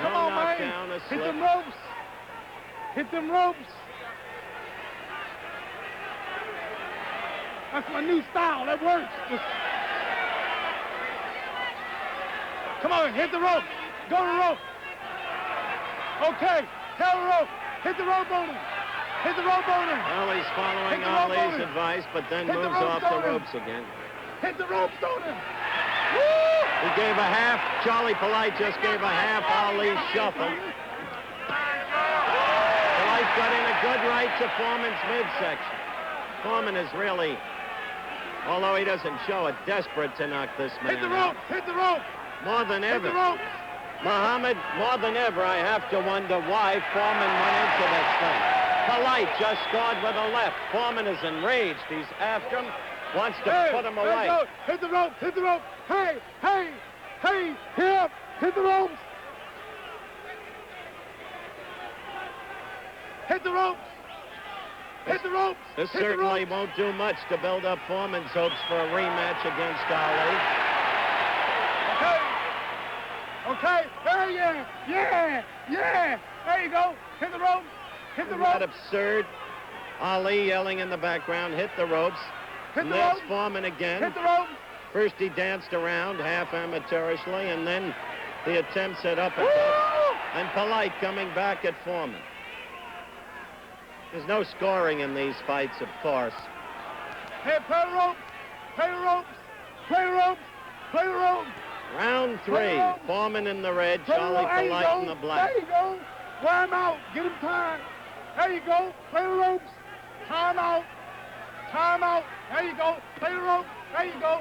Speaker 3: Come
Speaker 1: No
Speaker 3: on, man.
Speaker 1: knockdown, a
Speaker 3: Hit
Speaker 1: slip.
Speaker 3: them ropes. Hit them ropes. That's my new style. That works. Just... Come on, hit the rope. Go to the rope. Okay, hit the rope. Hit the rope on him. Hit the rope on him.
Speaker 1: Well, he's following
Speaker 3: Hit the rope on
Speaker 1: Ali's
Speaker 3: him.
Speaker 1: advice, but then
Speaker 3: Hit the
Speaker 1: moves
Speaker 3: ropes
Speaker 1: off
Speaker 3: on
Speaker 1: the
Speaker 3: him.
Speaker 1: ropes again.
Speaker 3: Hit the ropes on him. Woo!
Speaker 1: He gave a half. Charlie Polite just gave a half Ali shuffle. Polite got in a good right to Foreman's midsection. Foreman is really, although he doesn't show it, desperate to knock this man
Speaker 3: Hit the
Speaker 1: out.
Speaker 3: rope! Hit the rope!
Speaker 1: More than
Speaker 3: Hit
Speaker 1: ever.
Speaker 3: the rope!
Speaker 1: Muhammad, more than ever, I have to wonder why Foreman went into this thing. Polite just scored with a left. Foreman is enraged. He's after him, wants to put him away.
Speaker 3: Go. Hit the rope! Hit the rope! Hey! Hey! Hey! Here! Hit the ropes! Hit the ropes! Hit the ropes!
Speaker 1: This
Speaker 3: Hit the
Speaker 1: certainly
Speaker 3: ropes.
Speaker 1: won't do much to build up Foreman's hopes for a rematch against Ali.
Speaker 3: Okay. Hey, yeah. There you go. Hit the ropes. Hit the
Speaker 1: Isn't that
Speaker 3: ropes.
Speaker 1: absurd? Ali yelling in the background, hit the ropes.
Speaker 3: Hit
Speaker 1: And
Speaker 3: the
Speaker 1: there's
Speaker 3: ropes.
Speaker 1: Foreman again.
Speaker 3: Hit the ropes.
Speaker 1: First he danced around half amateurishly, and then the attempts at uppercuts.
Speaker 3: Woo!
Speaker 1: And Polite coming back at Foreman. There's no scoring in these fights, of course.
Speaker 3: Hey, play the ropes. Play the ropes. Play the ropes. Play the ropes.
Speaker 1: Round three. Foreman in the red,
Speaker 3: Play the
Speaker 1: Charlie
Speaker 3: ropes. There you
Speaker 1: Polite
Speaker 3: go.
Speaker 1: in the black.
Speaker 3: There you go. Wear him out. Get him time. There you go. Play the ropes. Time out. Time out. There you go. Play the ropes. There you go.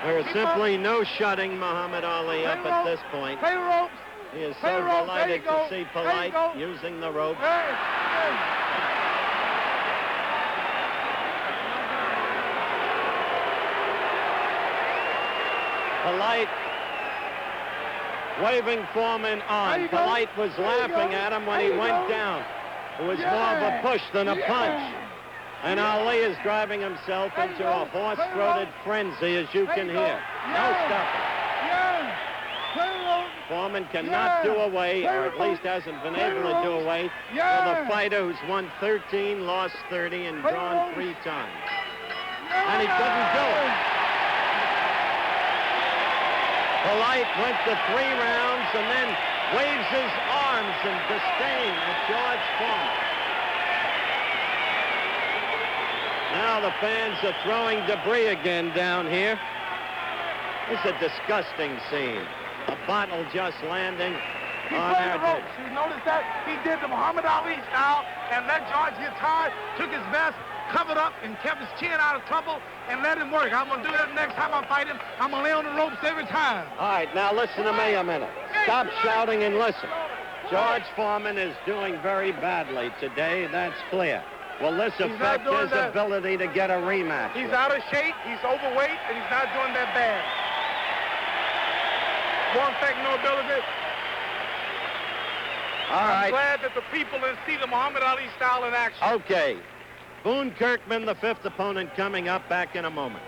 Speaker 1: There is
Speaker 3: Keep
Speaker 1: simply no shutting Muhammad Ali up at this point.
Speaker 3: Play the ropes.
Speaker 1: He is
Speaker 3: Play
Speaker 1: so
Speaker 3: the ropes.
Speaker 1: delighted
Speaker 3: There you
Speaker 1: to
Speaker 3: go.
Speaker 1: see
Speaker 3: There you
Speaker 1: Polite
Speaker 3: go.
Speaker 1: using the rope.
Speaker 3: Hey.
Speaker 1: Polite waving Foreman
Speaker 3: There
Speaker 1: on.
Speaker 3: you go.
Speaker 1: Polite was
Speaker 3: There you
Speaker 1: laughing
Speaker 3: go.
Speaker 1: at him when
Speaker 3: There
Speaker 1: he
Speaker 3: you
Speaker 1: went
Speaker 3: go.
Speaker 1: down. It was
Speaker 3: Yeah.
Speaker 1: more of a push than a
Speaker 3: Yeah.
Speaker 1: punch. And Ali is driving himself
Speaker 3: There you
Speaker 1: into
Speaker 3: go.
Speaker 1: a horse-throated frenzy, as you
Speaker 3: There
Speaker 1: can
Speaker 3: you go.
Speaker 1: hear. No
Speaker 3: Yeah.
Speaker 1: stopping.
Speaker 3: Yeah. Play the ropes.
Speaker 1: Foreman cannot
Speaker 3: Yeah.
Speaker 1: do away,
Speaker 3: Play
Speaker 1: or
Speaker 3: the
Speaker 1: at least
Speaker 3: ropes.
Speaker 1: hasn't been
Speaker 3: Play
Speaker 1: able
Speaker 3: the
Speaker 1: to do
Speaker 3: ropes.
Speaker 1: away
Speaker 3: Yeah.
Speaker 1: with a fighter who's won 13, lost 30, and
Speaker 3: Play the
Speaker 1: drawn
Speaker 3: ropes.
Speaker 1: 3 times.
Speaker 3: Yeah.
Speaker 1: And he couldn't do it. Polite went to 3 rounds and then waves his arms in disdain at George Foreman. Now the fans are throwing debris again down here. This is a disgusting scene. A bottle just landing
Speaker 3: He
Speaker 1: on
Speaker 3: played the
Speaker 1: our
Speaker 3: ropes. You notice that? He did the Muhammad Ali style and let George get tired, took his vest, covered up, and kept his chin out of trouble and let him work. I'm going to do that next time I fight him. I'm going to lay on the ropes every time.
Speaker 1: All right, now listen to me a minute. Stop shouting and listen. George Foreman is doing very badly today, that's clear. Will this
Speaker 3: He's not
Speaker 1: affect
Speaker 3: doing
Speaker 1: his
Speaker 3: that.
Speaker 1: ability to get a rematch?
Speaker 3: He's out of shape, he's overweight, and he's not doing that bad. Won't affect no ability.
Speaker 1: All
Speaker 3: I'm
Speaker 1: right.
Speaker 3: glad that the people will see the Muhammad Ali style in action.
Speaker 1: Okay. Boone Kirkman, the 5th opponent, coming up back in a moment.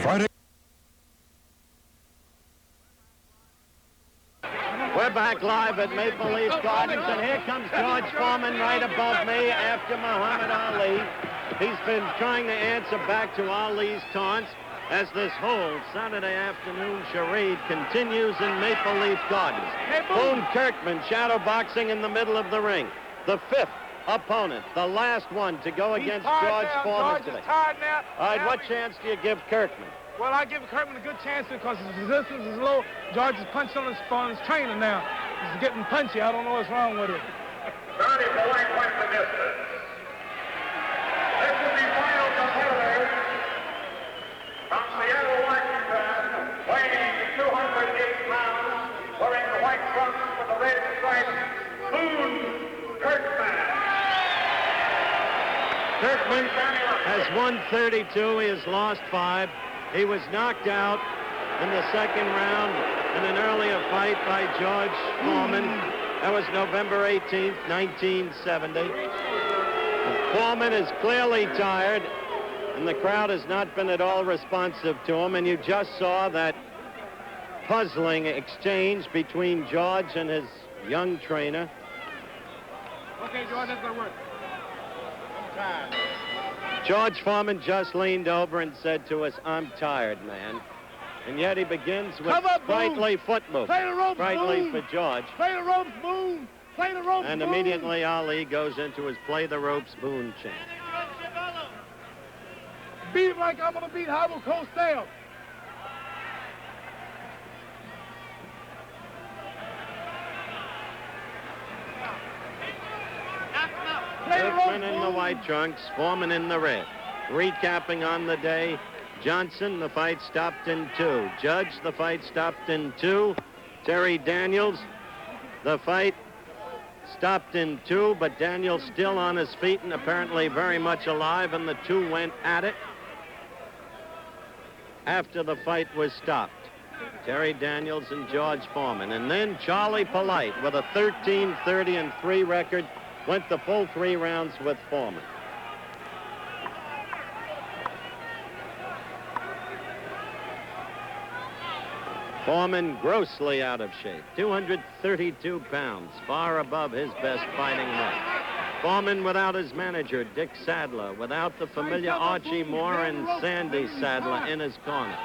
Speaker 4: Friday.
Speaker 1: We're back live at Maple Leaf Gardens, and here comes George Foreman right above me after Muhammad Ali. He's been trying to answer back to Ali's taunts as this whole Saturday afternoon charade continues in Maple Leaf Gardens. Boone Kirkman shadow boxing in the middle of the ring. The 5th opponent, the last one to go against George Foreman today.
Speaker 3: Tired now.
Speaker 1: All right, what chance do you give Kirkman?
Speaker 3: Well, I give Kirkman a good chance because his resistance is low. George is punching on his trainer now. He's getting punchy. I don't know what's wrong with it.
Speaker 5: 30 point the distance. This is the final competitor from Seattle, Washington, weighing 208 pounds, wearing the white trunks with the red stripes, Boone Kirkman.
Speaker 1: Kirkman has won 32. He has lost 5. He was knocked out in the second round in an earlier fight by George Foreman. That was November 18th, 1970. Foreman is clearly tired, and the crowd has not been at all responsive to him, and you just saw that puzzling exchange between George and his young trainer.
Speaker 3: Okay, George, that's gonna work. I'm tired.
Speaker 1: George Foreman just leaned over and said to us, "I'm tired, man." And yet he begins with sprightly foot movement.
Speaker 3: Play the ropes,
Speaker 1: Sprightly
Speaker 3: Boone.
Speaker 1: for George.
Speaker 3: Play the ropes, Boone. Play the ropes,
Speaker 1: And
Speaker 3: Boone.
Speaker 1: immediately Ali goes into his play the ropes Boone chant.
Speaker 3: Beat him like I'm gonna beat Hobble Costell.
Speaker 1: Kirkman in the white trunks, Foreman in the red. Recapping on the day, Johnson, the fight stopped in 2. Judge, the fight stopped in 2. Terry Daniels, the fight stopped in 2, but Daniels still on his feet and apparently very much alive, and the 2 went at it after the fight was stopped. Terry Daniels and George Foreman. And then Charlie Polite, with a 13-30-3 record, went the full 3 rounds with Foreman. Foreman grossly out of shape, 232 pounds, far above his best fighting weight. Foreman without his manager, Dick Sadler, without the familiar Archie Moore and Sandy Sadler in his corner.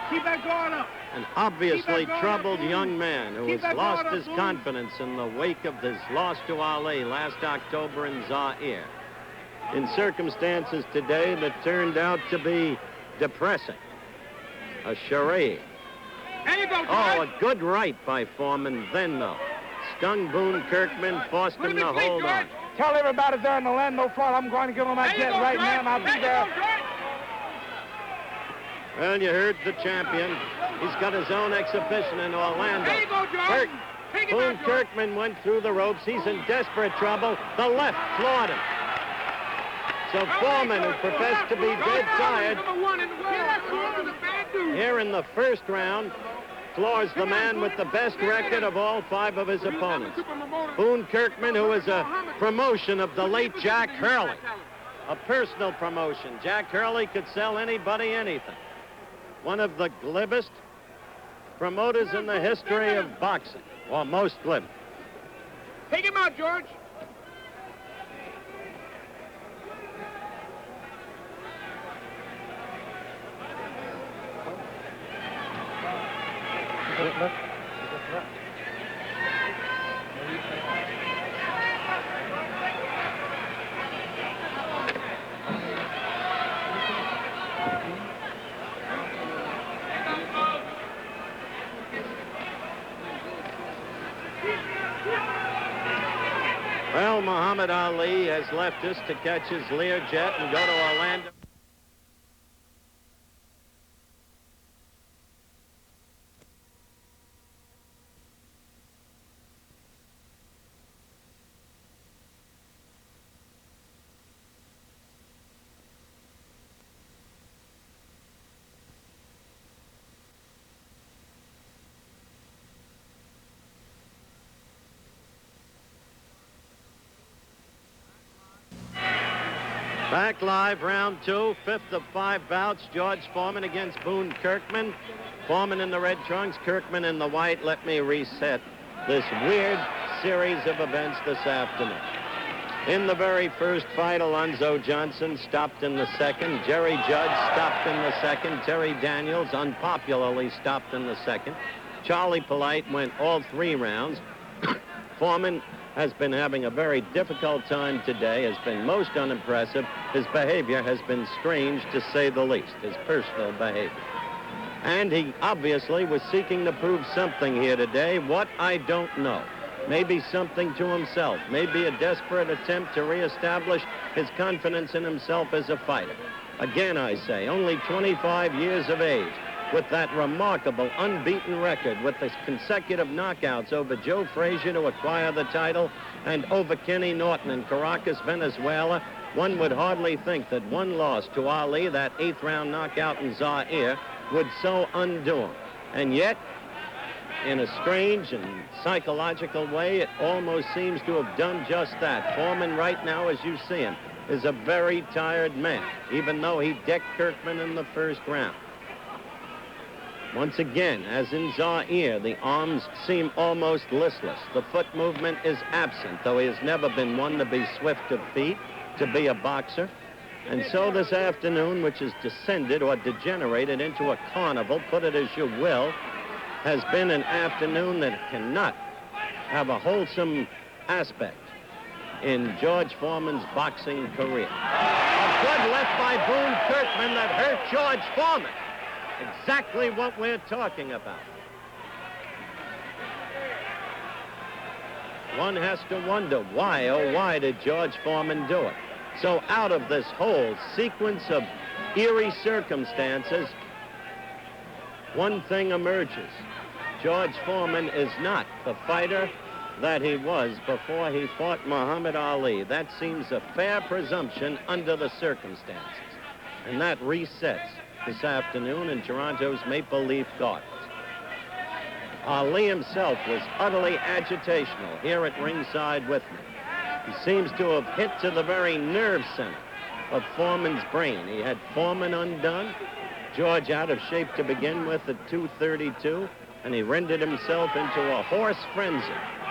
Speaker 3: Keep that guard up.
Speaker 1: An obviously troubled young man who has lost his confidence in the wake of his loss to Ali last October in Zaire. In circumstances today that turned out to be depressing. A charade.
Speaker 3: There you go, George.
Speaker 1: Oh, a good right by Foreman then, though. Stung Boone Kirkman, forced him to hold on.
Speaker 3: Tell everybody there in Orlando, Florida, I'm going to get on that jet right now, and I'll be there.
Speaker 1: Well, you heard the champion. He's got his own exhibition in Orlando.
Speaker 3: There you go, George.
Speaker 1: Boone Kirkman went through the ropes. He's in desperate trouble. The left floored him. So Foreman, who professed to be dead tired, here in the first round, floors the man with the best record of all 5 of his opponents. Boone Kirkman, who is a promotion of the late Jack Hurley. A personal promotion. Jack Hurley could sell anybody anything. One of the glibbest promoters in the history of boxing, or most glib.
Speaker 3: Take him out, George.
Speaker 1: Well, Muhammad Ali has left us to catch his Learjet and go to Orlando. Back live, round 2, 5th of 5 bouts. George Foreman against Boone Kirkman. Foreman in the red trunks, Kirkman in the white. Let me reset this weird series of events this afternoon. In the very first fight, Alonzo Johnson stopped in the second. Jerry Judge stopped in the second. Terry Daniels unpopularly stopped in the second. Charlie Polite went all 3 rounds. Foreman has been having a very difficult time today, has been most unimpressive. His behavior has been strange, to say the least, his personal behavior. And he obviously was seeking to prove something here today. What, I don't know. Maybe something to himself. Maybe a desperate attempt to reestablish his confidence in himself as a fighter. Again, I say, only 25 years of age, with that remarkable unbeaten record, with the consecutive knockouts over Joe Frazier to acquire the title and over Kenny Norton in Caracas, Venezuela, one would hardly think that one loss to Ali, that 8th-round knockout in Zaire, would so undo him. And yet, in a strange and psychological way, it almost seems to have done just that. Foreman right now, as you see him, is a very tired man, even though he decked Kirkman in the first round. Once again, as in Zaire, the arms seem almost listless. The foot movement is absent, though he has never been one to be swift of feet, to be a boxer. And so this afternoon, which has descended or degenerated into a carnival, put it as you will, has been an afternoon that cannot have a wholesome aspect in George Foreman's boxing career. A good left by Boone Kirkman that hurt George Foreman. Exactly what we're talking about. One has to wonder why, oh why did George Foreman do it? So out of this whole sequence of eerie circumstances, one thing emerges. George Foreman is not the fighter that he was before he fought Muhammad Ali. That seems a fair presumption under the circumstances. And that resets this afternoon in Toronto's Maple Leaf Gardens. Ali himself was utterly agitational here at ringside with me. He seems to have hit to the very nerve center of Foreman's brain. He had Foreman undone, George out of shape to begin with at 232, and he rendered himself into a horse frenzy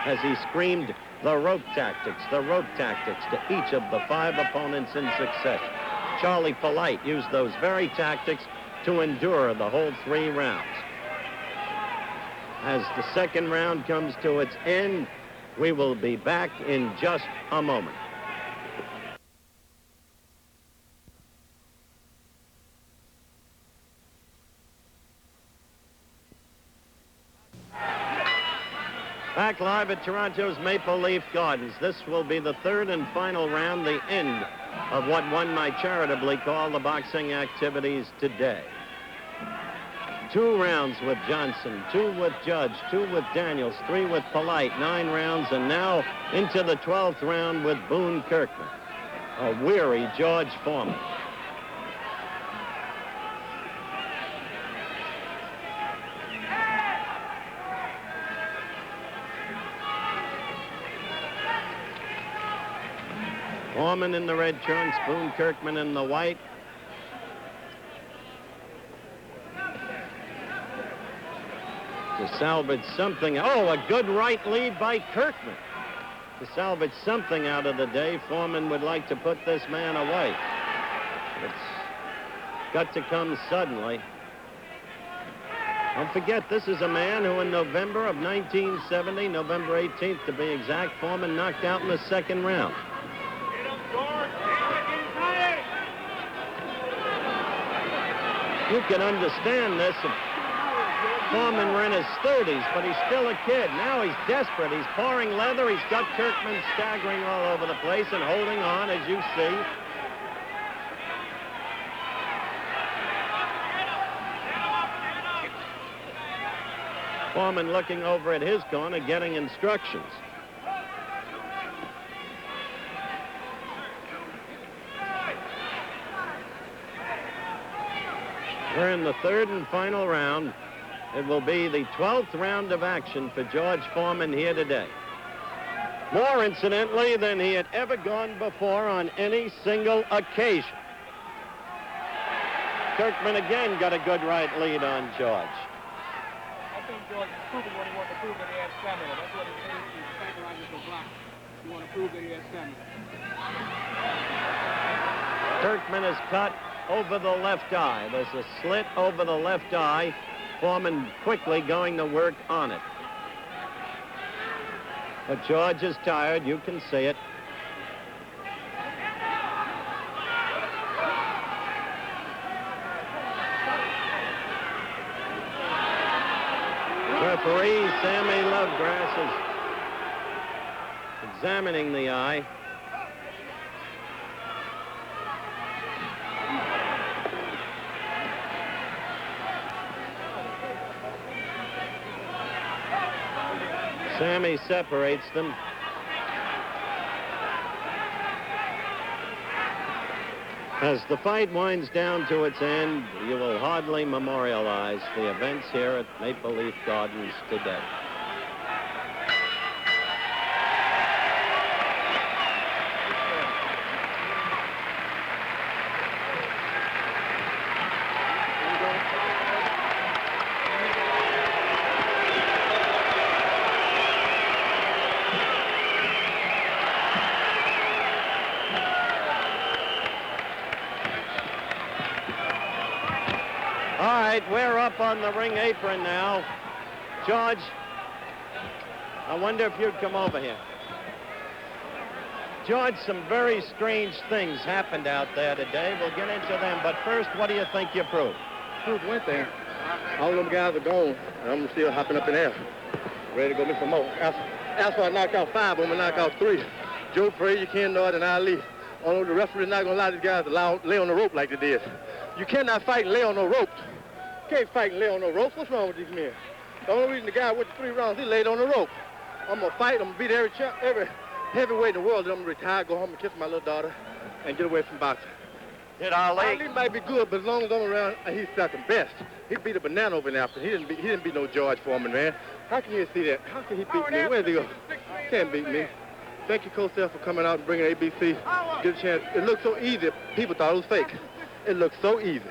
Speaker 1: as he screamed the rope tactics to each of the 5 opponents in succession. Charlie Polite used those very tactics to endure the whole 3 rounds. As the second round comes to its end, we will be back in just a moment. Back live at Toronto's Maple Leaf Gardens. This will be the 3rd and final round, the end of what one might charitably call the boxing activities today. 2 rounds with Johnson, 2 with Judge, 2 with Daniels, 3 with Polite, 9 rounds, and now into the 12th round with Boone Kirkman. A weary George Foreman. Foreman in the red trunks, Boone Kirkman in the white. To salvage something. Oh, a good right lead by Kirkman. To salvage something out of the day, Foreman would like to put this man away. It's got to come suddenly. Don't forget, this is a man who in November of 1970, November 18th to be exact, Foreman knocked out in the 2nd round. You can understand this if Foreman were in his 30s, but he's still a kid. Now he's desperate. He's pouring leather. He's got Kirkman staggering all over the place and holding on, as you see. Foreman looking over at his corner, getting instructions. We're in the 3rd and final round. It will be the 12th round of action for George Foreman here today. More, incidentally, than he had ever gone before on any single occasion. Kirkman again got a good right lead on George.
Speaker 3: I think George is proving what he wants to prove, that he has stamina. That's what it is. He's fighting around with the block. You want to prove that he has stamina.
Speaker 1: Kirkman is cut over the left eye. There's a slit over the left eye. Foreman quickly going to work on it. But George is tired. You can see it. Referee Sammy Lovegrass is examining the eye. Sammy separates them. As the fight winds down to its end, you will hardly memorialize the events here at Maple Leaf Gardens today. All right, we're up on the ring apron now. George, I wonder if you'd come over here. George, some very strange things happened out there today. We'll get into them, but first, what do you think you proved?
Speaker 6: Proved one thing. All them guys are gone, and I'm still hopping up in there, ready to go make some more. After I knocked out 5, I'm going to knock out 3. Joe Frazier, Ken Nord, and Ali. Although the referee's not going to allow these guys to lay on the rope like they did. You cannot fight and lay on no ropes. You can't fight and lay on no ropes. What's wrong with these men? The only reason the guy went to 3 rounds, he laid on the rope. I'm going to fight. I'm going to beat every heavyweight in the world. Then I'm going to retire, go home and kiss my little daughter, and get away from boxing.
Speaker 1: Did Ali?
Speaker 6: Ali might be good, but as long as I'm around, he's second best. He beat a banana over in Africa. He didn't beat no George Foreman, man. How can you see that? How can he beat me? Where'd he go? Can't beat me. Thank you, Cosell, for coming out and bringing ABC. Get a chance. It looked so easy. People thought it was fake. It looked so easy.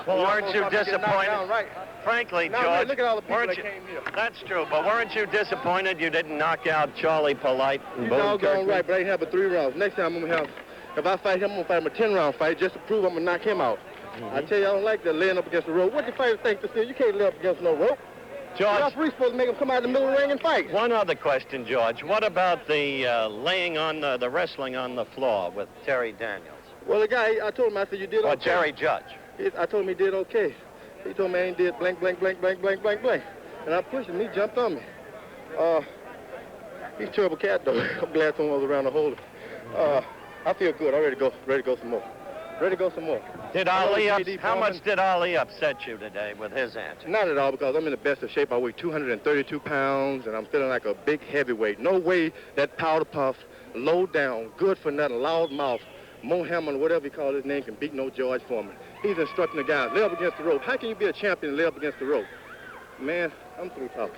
Speaker 1: Well, weren't you disappointed?
Speaker 6: Right.
Speaker 1: Frankly,
Speaker 6: Now,
Speaker 1: George,
Speaker 6: look at all the people
Speaker 1: weren't
Speaker 6: that
Speaker 1: you,
Speaker 6: came here.
Speaker 1: That's true, but weren't you disappointed you didn't knock out Charlie Polite and
Speaker 6: He's
Speaker 1: Boone
Speaker 6: all
Speaker 1: Kirkman?
Speaker 6: gone right, but I ain't have but 3 rounds. Next time I'm going to have, if I fight him, I'm going to fight him a 10-round fight just to prove I'm going to knock him out. I tell you, I don't like that laying up against the rope. What the fighter think to say? You can't lay up against no rope.
Speaker 1: George,
Speaker 6: The referee's supposed to make him come out in the middle of the ring and fight.
Speaker 1: one other question, George. What about the laying on the wrestling on the floor with Terry Daniels?
Speaker 6: Well, the guy, I told him, I said, you did okay.
Speaker 1: Or Jerry Judge?
Speaker 6: I told him he did okay. He told me I ain't did blank, blank, blank, blank, blank, blank, blank. And I pushed him. He jumped on me. He's a terrible cat, though. I'm glad someone was around to hold him. I feel good. I'm ready to go some more. Ready to go some more.
Speaker 1: Did Ali how much did Ali upset you today with his answer?
Speaker 6: Not at all, because I'm in the best of shape. I weigh 232 pounds, and I'm feeling like a big heavyweight. No way that powder puff, low down, good for nothing, loud mouth, Mo Hammond, whatever you call his name, can beat no George Foreman. He's instructing the guys, lay up against the rope. How can you be a champion and lay up against the rope? Man, I'm through talking.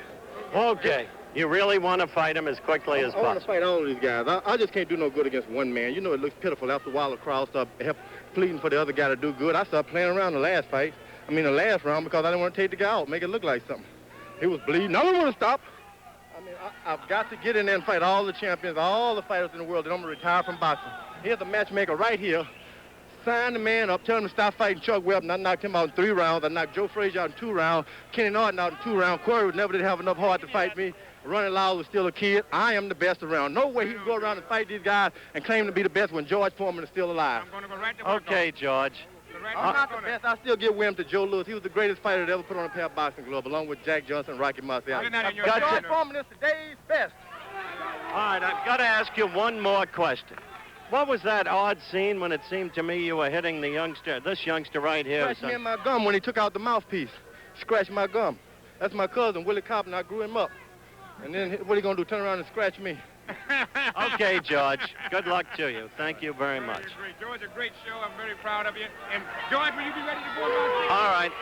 Speaker 1: Okay. You really want to fight him as quickly as
Speaker 6: I want to
Speaker 1: possible?
Speaker 6: fight all of these guys. I just can't do no good against one man. You know, it looks pitiful. After a while, the crowd started pleading for the other guy to do good. I started playing around the last round, because I didn't want to take the guy out, make it look like something. He was bleeding. I don't want to stop. I mean, I've got to get in there and fight all the champions, all the fighters in the world, and I'm going to retire from boxing. Here's the matchmaker right here. Sign the man up, tell him to stop fighting Chuck Webb, and I knocked him out in 3 rounds. I knocked Joe Frazier out in 2 rounds. Kenny Norton out in 2 rounds. Corey would never did have enough heart to fight me. Ronnie Lyle was still a kid. I am the best around. No way he can go around and fight these guys and claim to be the best when George Foreman is still alive.
Speaker 1: Okay, George.
Speaker 6: I'm not the best. I still give Wim to Joe Louis. He was the greatest fighter that ever put on a pair of boxing gloves, along with Jack Johnson and Rocky Marciano. George Foreman is today's best.
Speaker 1: All right, I've got to ask you one more question. What was that odd scene when it seemed to me you were hitting this youngster right here?
Speaker 6: Scratched me in my gum when he took out the mouthpiece. Scratched my gum. That's my cousin, Willie Cobb, I grew him up. And then what are you going to do, turn around and scratch me?
Speaker 1: Okay, George. Good luck to you. Thank you very much.
Speaker 3: George, a great show. I'm very proud of you. And George, will you be ready to go about 6?
Speaker 1: All right.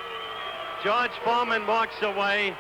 Speaker 1: George Foreman walks away